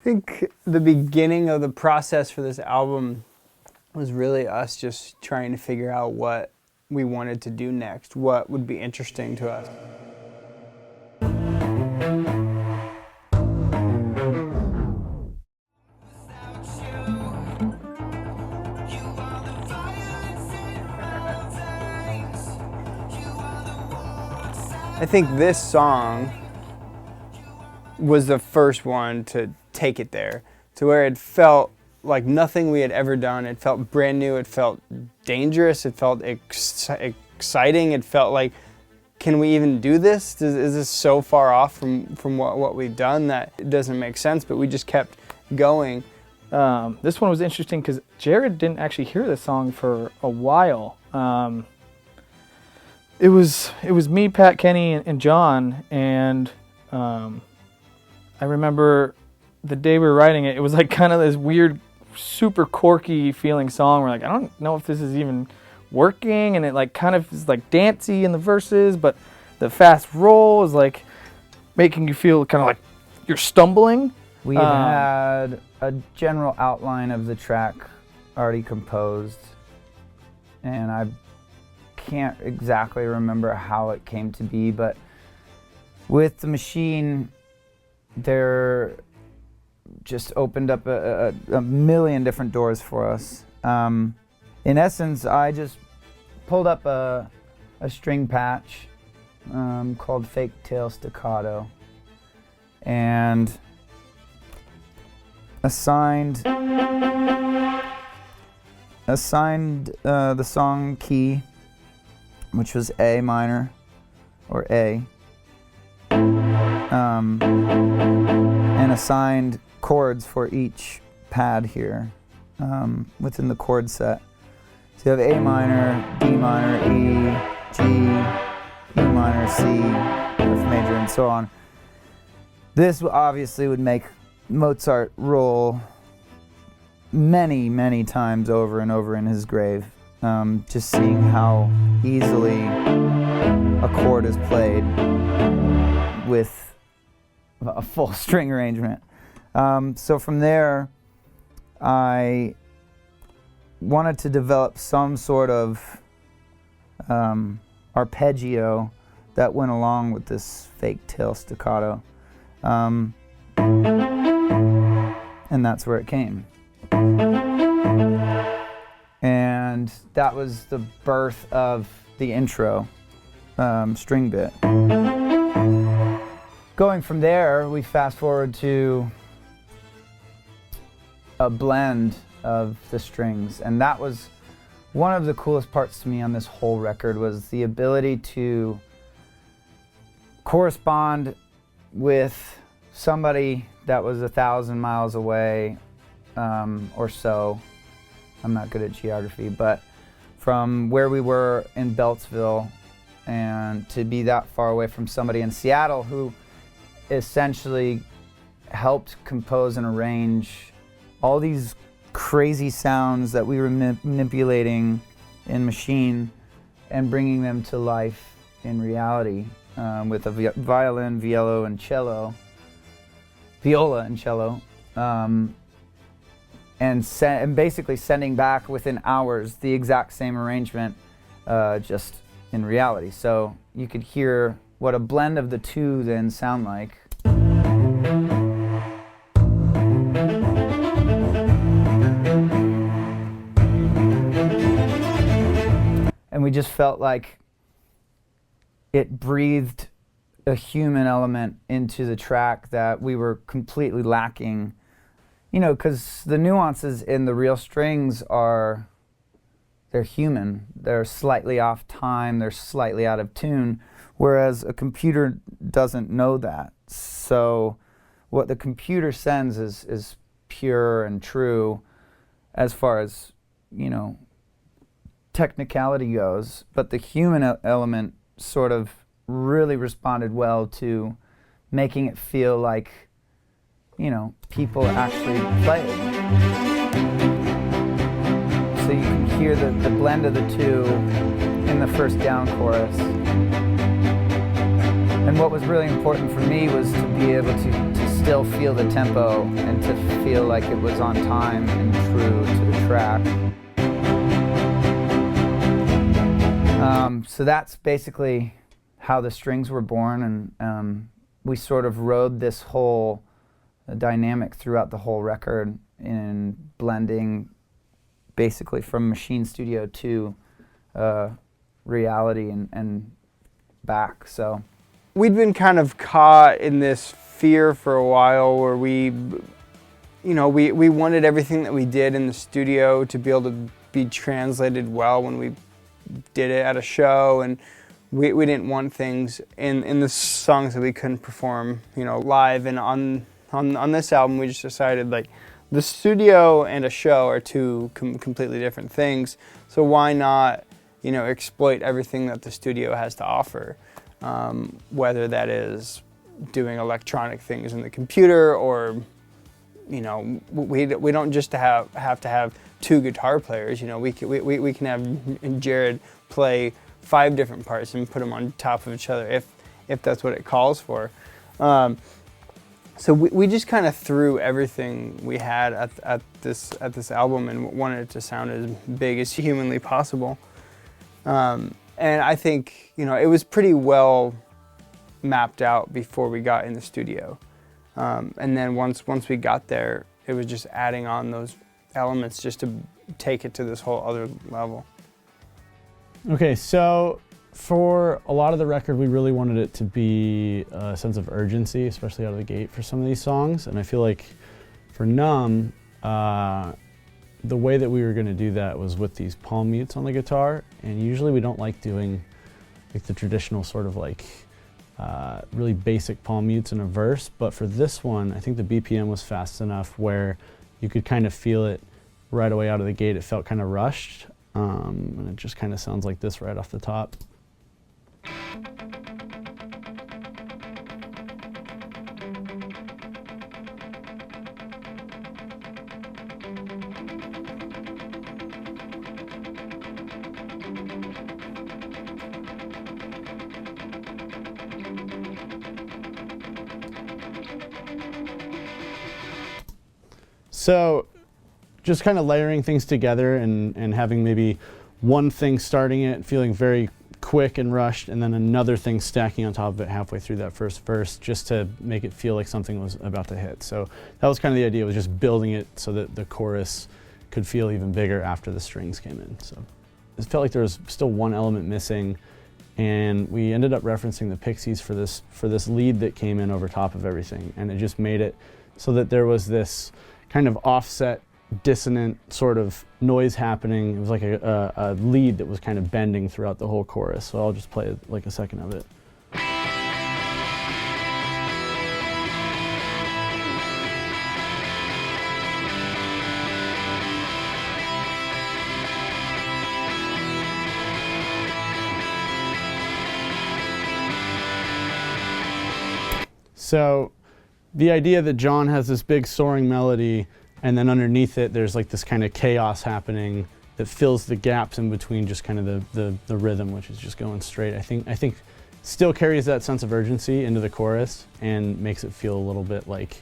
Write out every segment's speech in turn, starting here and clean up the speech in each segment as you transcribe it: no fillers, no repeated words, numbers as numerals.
think the beginning of the process for this album was really us just trying to figure out what we wanted to do next, what would be interesting to us. I think this song was the first one to take it there, to where it felt like nothing we had ever done. It felt brand new, it felt dangerous, it felt exciting, it felt like, can we even do this? Is this so far off from what we've done that it doesn't make sense, but we just kept going. This one was interesting because Jared didn't actually hear this song for a while. It was me, Pat, Kenny, and John, and I remember the day we were writing it, it was like kind of this weird, super quirky feeling song. We're like, I don't know if this is even working, and it like kind of is like dancey in the verses, but the fast roll is like making you feel kind of like you're stumbling. We had a general outline of the track already composed, and I can't exactly remember how it came to be, but with the Maschine, there just opened up a million different doors for us. In essence, I just pulled up a string patch called Fake Tail Staccato and assigned the song key, which was A minor, or A, and assigned chords for each pad here within the chord set. So you have A minor, D minor, E, G, E minor, C, F major, and so on. This obviously would make Mozart roll many, many times over and over in his grave. Just seeing how easily a chord is played with a full string arrangement. So from there, I wanted to develop some sort of arpeggio that went along with this fake tail staccato. And that's where it came. And that was the birth of the intro string bit. Going from there, we fast forward to a blend of the strings, and that was one of the coolest parts to me on this whole record, was the ability to correspond with somebody that was 1,000 miles away or so. I'm not good at geography, but from where we were in Beltsville, and to be that far away from somebody in Seattle who essentially helped compose and arrange all these crazy sounds that we were manipulating in Maschine and bringing them to life in reality with a violin, viola, and cello, and basically sending back within hours the exact same arrangement, just in reality. So you could hear what a blend of the two then sound like. And we just felt like it breathed a human element into the track that we were completely lacking. You know, because the nuances in the real strings they're human. They're slightly off time, they're slightly out of tune, whereas a computer doesn't know that. So what the computer sends is pure and true as far as, you know, technicality goes, but the human element sort of really responded well to making it feel like, you know, people actually played. So you can hear the blend of the two in the first down chorus. And what was really important for me was to be able to still feel the tempo and to feel like it was on time and true to the track. So that's basically how the strings were born, and we sort of rode this whole dynamic throughout the whole record in blending basically from Maschine Studio to reality and back. So we'd been kind of caught in this fear for a while where we wanted everything that we did in the studio to be able to be translated well when we did it at a show, and we didn't want things in the songs that we couldn't perform, live. And on this album, we just decided, like, the studio and a show are two completely different things. So why not, exploit everything that the studio has to offer, whether that is doing electronic things in the computer, or we don't just have to have two guitar players. We can have Jared play 5 different parts and put them on top of each other if that's what it calls for. So we just kind of threw everything we had at this album and wanted it to sound as big as humanly possible. And I think it was pretty well mapped out before we got in the studio. And then once we got there, it was just adding on those elements just to take it to this whole other level. Okay, so for a lot of the record, we really wanted it to be a sense of urgency, especially out of the gate for some of these songs. And I feel like for Numb, the way that we were going to do that was with these palm mutes on the guitar. And usually we don't like doing like the traditional sort of like really basic palm mutes in a verse. But for this one, I think the BPM was fast enough where you could kind of feel it right away out of the gate. It felt kind of rushed. And it just kind of sounds like this right off the top. So just kind of layering things together and having maybe one thing starting it, feeling very quick and rushed, and then another thing stacking on top of it halfway through that first verse, just to make it feel like something was about to hit. So that was kind of the idea, was just building it so that the chorus could feel even bigger after the strings came in. So it felt like there was still one element missing, and we ended up referencing the Pixies for this lead that came in over top of everything, and it just made it so that there was this kind of offset, dissonant sort of noise happening. It was like a lead that was kind of bending throughout the whole chorus. So I'll just play like a second of it. So the idea that John has this big soaring melody, and then underneath it there's like this kind of chaos happening that fills the gaps in between just kind of the rhythm, which is just going straight. I think still carries that sense of urgency into the chorus and makes it feel a little bit like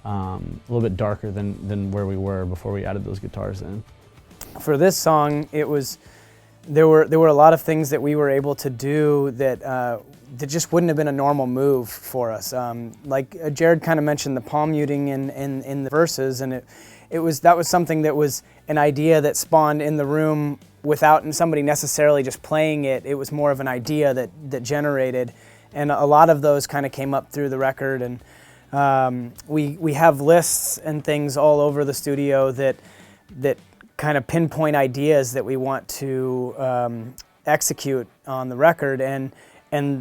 a little bit darker than where we were before we added those guitars in. For this song, there were a lot of things that we were able to do that just wouldn't have been a normal move for us. Like Jared kind of mentioned the palm muting in the verses, and that was something that was an idea that spawned in the room without somebody necessarily just playing it. It was more of an idea that generated, and a lot of those kind of came up through the record. And we have lists and things all over the studio that kind of pinpoint ideas that we want to execute on the record, and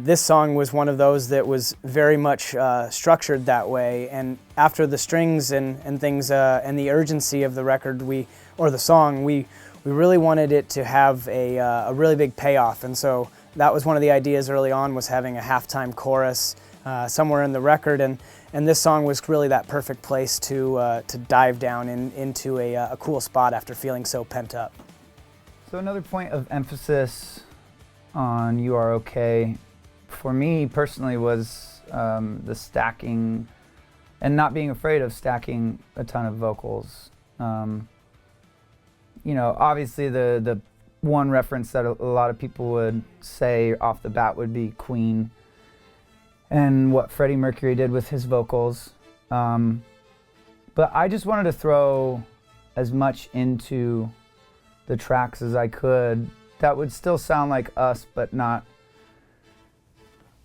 this song was one of those that was very much structured that way. And after the strings and things and the urgency of the record, or the song, we really wanted it to have a really big payoff. And so that was one of the ideas early on, was having a halftime chorus somewhere in the record, and this song was really that perfect place to dive down into a cool spot after feeling so pent up. So another point of emphasis on You Are Okay for me personally was the stacking and not being afraid of stacking a ton of vocals. You know, obviously the one reference that a lot of people would say off the bat would be Queen and what Freddie Mercury did with his vocals. But I just wanted to throw as much into the tracks as I could that would still sound like us, but not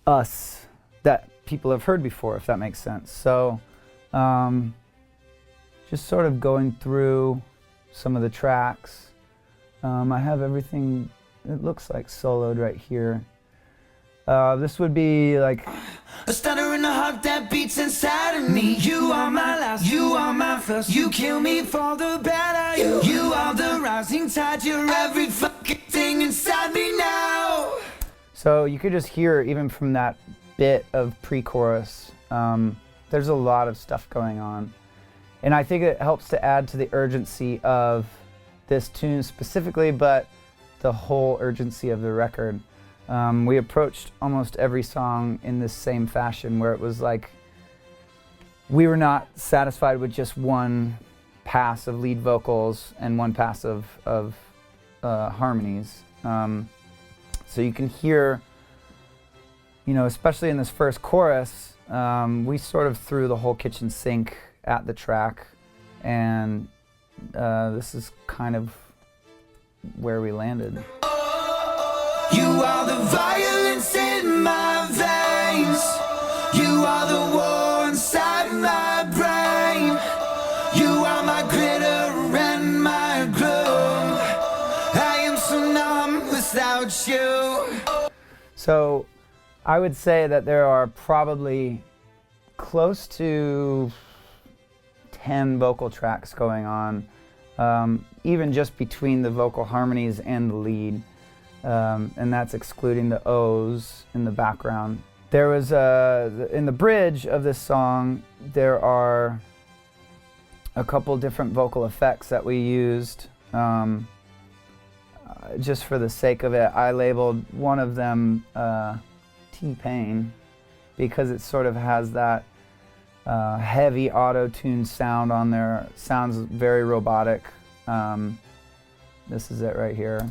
us that people have heard before, if that makes sense. So just sort of going through some of the tracks. I have everything, it looks like soloed right here. This would be like a stutter in the heart that beats inside of me. You are my last, you are my first. You kill me for the better. You are the rising tide. You're every fucking thing inside me now. So you could just hear even from that bit of pre-chorus, there's a lot of stuff going on. And I think it helps to add to the urgency of this tune specifically, but the whole urgency of the record. We approached almost every song in this same fashion where it was like we were not satisfied with just one pass of lead vocals and one pass of harmonies. So you can hear, you know, especially in this first chorus, we sort of threw the whole kitchen sink at the track, and this is kind of where we landed. You are the violence in my veins. You are the war inside my brain. You are my glitter and my gloom. I am so numb without you. So I would say that there are probably close to 10 vocal tracks going on, even just between the vocal harmonies and the lead. And that's excluding the O's in the background. There was in the bridge of this song, there are a couple different vocal effects that we used. Just for the sake of it, I labeled one of them T-Pain because it sort of has that heavy auto-tune sound on there. It sounds very robotic. This is it right here.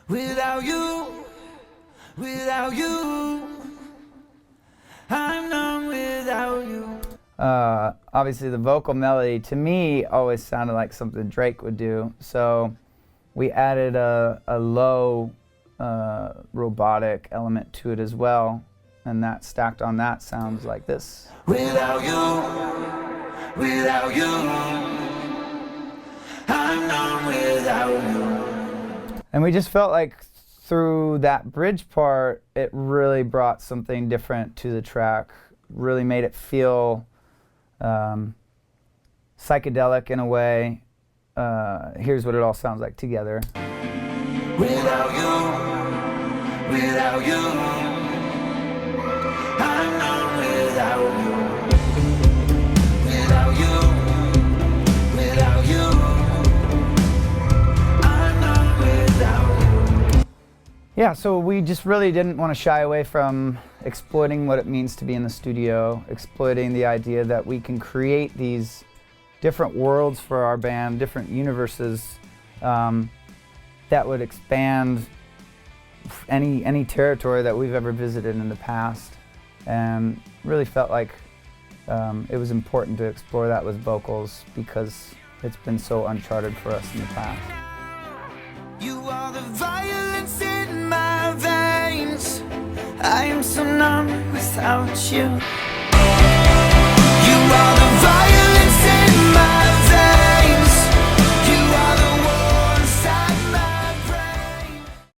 Without you, I'm numb without you. Obviously the vocal melody to me always sounded like something Drake would do, so we added a low robotic element to it as well, and that stacked on that sounds like this. Without you, I'm numb without you. And we just felt like through that bridge part, it really brought something different to the track, really made it feel psychedelic in a way. Here's what it all sounds like together. Without you, I'm numb without you. Yeah, so we just really didn't want to shy away from exploiting what it means to be in the studio, exploiting the idea that we can create these different worlds for our band, different universes that would expand any territory that we've ever visited in the past, and really felt like it was important to explore that with vocals because it's been so uncharted for us in the past. You are the violence in my veins. I am so numb without you.